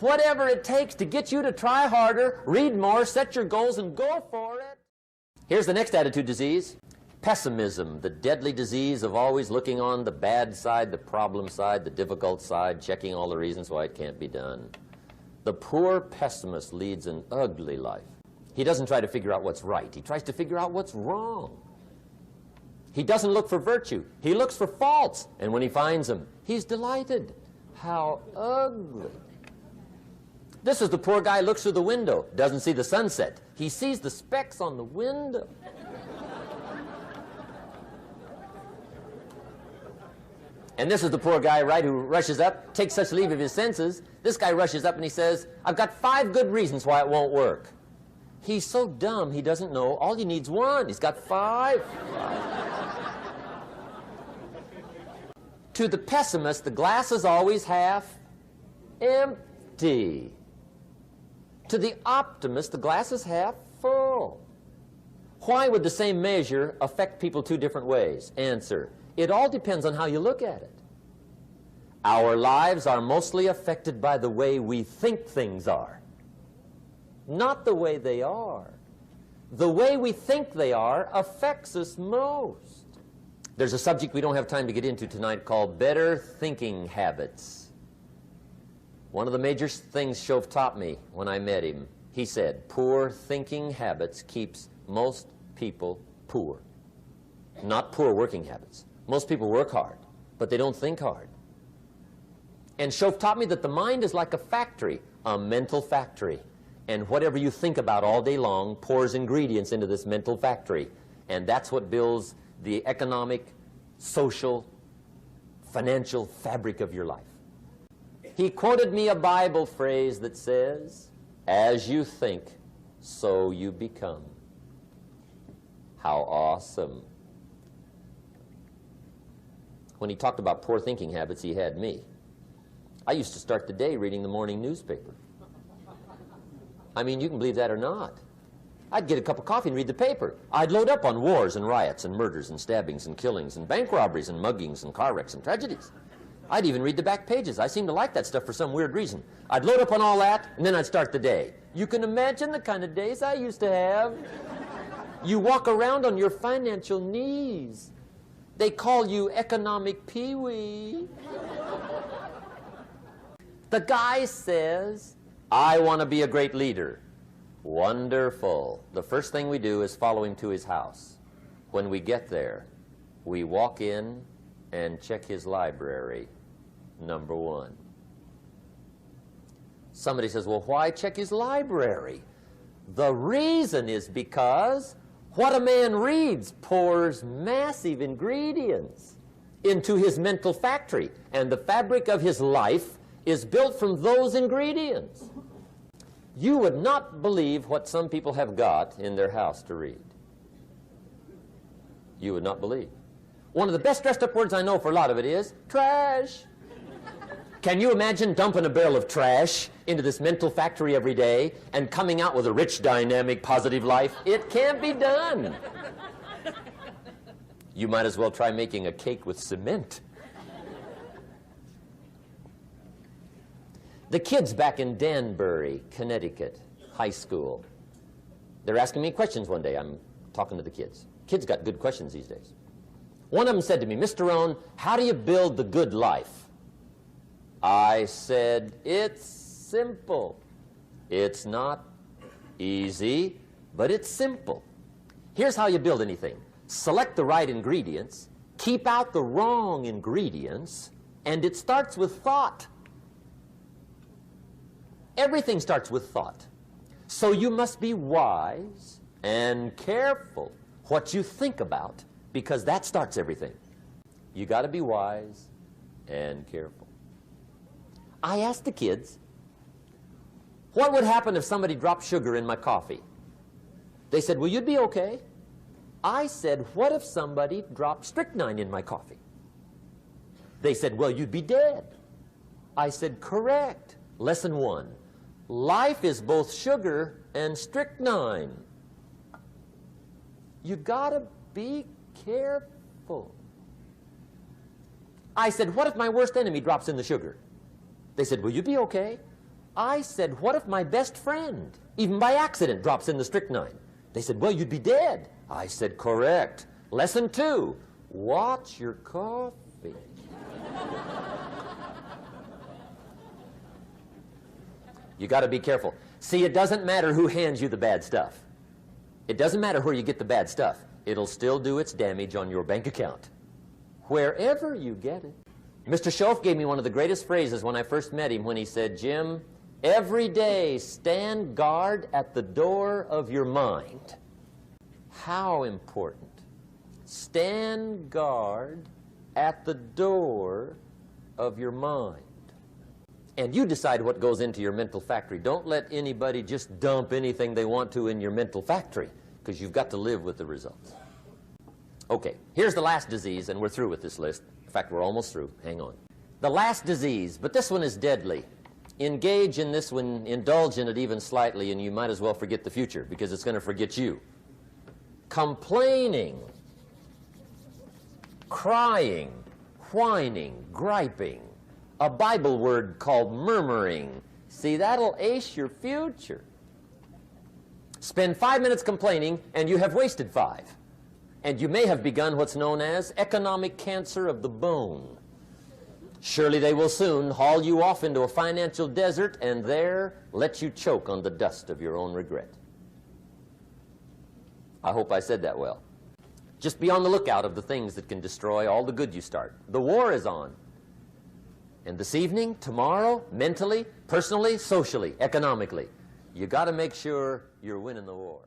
whatever it takes to get you to try harder, read more, set your goals, and go for it. Here's the next attitude disease. Pessimism, the deadly disease of always looking on the bad side, the problem side, the difficult side, checking all the reasons why it can't be done. The poor pessimist leads an ugly life. He doesn't try to figure out what's right. He tries to figure out what's wrong. He doesn't look for virtue. He looks for faults. And when he finds them, he's delighted. How ugly. This is the poor guy who looks through the window, doesn't see the sunset. He sees the specks on the window. And this is the poor guy, right, who rushes up, takes such leave of his senses. This guy rushes up and he says, I've got 5 good reasons why it won't work. He's so dumb he doesn't know. All he needs 1. He's got 5. To the pessimist, the glass is always half empty. To the optimist, the glass is half full. Why would the same measure affect people 2 different ways? Answer. It all depends on how you look at it. Our lives are mostly affected by the way we think things are, not the way they are. The way we think they are affects us most. There's a subject we don't have time to get into tonight called better thinking habits. One of the major things Shove taught me when I met him, he said, poor thinking habits keeps most people poor. Not poor working habits. Most people work hard, but they don't think hard. And Shove taught me that the mind is like a factory, a mental factory. And whatever you think about all day long pours ingredients into this mental factory. And that's what builds the economic, social, financial fabric of your life. He quoted me a Bible phrase that says, as you think, so you become. How awesome. When he talked about poor thinking habits, he had me. I used to start the day reading the morning newspaper. I mean, you can believe that or not. I'd get a cup of coffee and read the paper. I'd load up on wars and riots and murders and stabbings and killings and bank robberies and muggings and car wrecks and tragedies. I'd even read the back pages. I seem to like that stuff for some weird reason. I'd load up on all that, and then I'd start the day. You can imagine the kind of days I used to have. You walk around on your financial knees. They call you economic peewee. The guy says, I want to be a great leader. Wonderful. The first thing we do is follow him to his house. When we get there, we walk in and check his library, number 1. Somebody says, well, why check his library? The reason is because what a man reads pours massive ingredients into his mental factory, and the fabric of his life is built from those ingredients. You would not believe what some people have got in their house to read. You would not believe. One of the best dressed up words I know for a lot of it is trash. Can you imagine dumping a barrel of trash into this mental factory every day and coming out with a rich, dynamic, positive life? It can't be done. You might as well try making a cake with cement. The kids back in Danbury, Connecticut, high school, they're asking me questions one day. I'm talking to the kids. Kids got good questions these days. One of them said to me, Mr. Rohn, how do you build the good life? I said, it's simple. It's not easy, but it's simple. Here's how you build anything. Select the right ingredients, keep out the wrong ingredients, and it starts with thought. Everything starts with thought. So you must be wise and careful what you think about, because that starts everything. You got to be wise and careful. I asked the kids, what would happen if somebody dropped sugar in my coffee? They said, well, you'd be okay. I said, what if somebody dropped strychnine in my coffee? They said, well, you'd be dead. I said, correct. Lesson 1. Life is both sugar and strychnine. You gotta be careful. I said, what if my worst enemy drops in the sugar? They said, will you be okay? I said, what if my best friend, even by accident, drops in the strychnine? They said, well, you'd be dead. I said, correct. Lesson 2, watch your coffee. You got to be careful. See, it doesn't matter who hands you the bad stuff. It doesn't matter where you get the bad stuff. It'll still do its damage on your bank account, wherever you get it. Mr. Schoaf gave me one of the greatest phrases when I first met him when he said, Jim, every day stand guard at the door of your mind. How important. Stand guard at the door of your mind. And you decide what goes into your mental factory. Don't let anybody just dump anything they want to in your mental factory, because you've got to live with the results. Okay, here's the last disease, and we're through with this list. In fact, we're almost through. Hang on. The last disease, but this one is deadly. Engage in this one, indulge in it even slightly, and you might as well forget the future, because it's going to forget you. Complaining, crying, whining, griping. A Bible word called murmuring. See, that'll ace your future. Spend 5 minutes complaining, and you have wasted 5. And you may have begun what's known as economic cancer of the bone. Surely they will soon haul you off into a financial desert and there let you choke on the dust of your own regret. I hope I said that well. Just be on the lookout of the things that can destroy all the good you start. The war is on. And this evening, tomorrow, mentally, personally, socially, economically, you got to make sure you're winning the war.